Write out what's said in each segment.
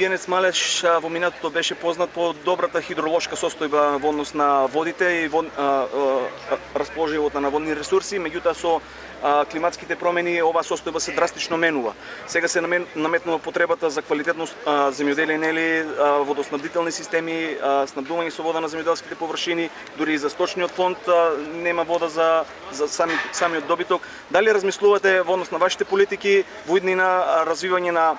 пиенец Малеш во минатото беше познат по добрата хидроложка состојба во однос на водите и расположивост на водни ресурси, меѓутоа со климатските промени оваа состојба се драстично менува. Сега се наметнува потребата за квалитетно земјоделие, нели, водоснабдителни системи, снабдување со вода на земјоделските површини, дури и за сточниот фонд нема вода за самиот добиток. Дали размислувате во однос на вашите политики во иднина развивање на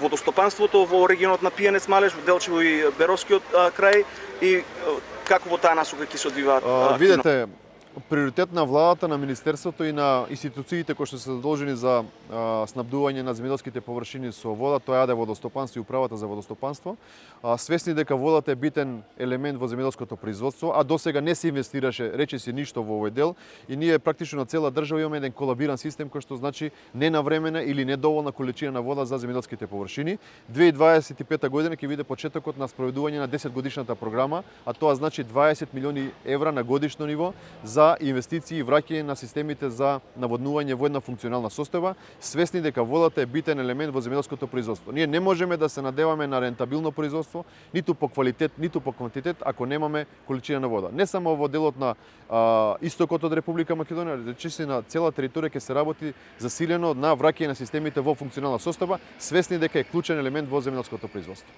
водостопанството во регионот на Пиенец Малеш, во Делчево и Беровскиот крај и како во таа насока ќе се одвиваат? Видете, приоритет на владата, на министерството и на институциите кои што се задолжени за снабдување на земјоделските површини со вода, тоа е водостопанство и управата за водостопанство. Свесни дека водата е битен елемент во земјоделското производство, а досега не се инвестираше речиси ништо во овој дел и ние практично на цела држава имаме еден колабиран систем кој што значи ненавремена или недоволна количина на вода за земјоделските површини. 2025 година ќе биде почетокот на спроведување на 10 годишната програма, а тоа значи 20 милиони евра на годишно ниво за инвестиции и враќање на системите за наводнување во една функционална состојба, свесни дека водата е битен елемент во земјоделското производство. Ние не можеме да се надеваме на рентабилно производство, ниту по квалитет, ниту по квантитет, ако немаме количина на вода. Не само во делот на истокот од Република Македонија, речиси на цела територија ќе се работи засилено на враќање на системите во функционална состојба, свесни дека е клучен елемент во земјоделското производство.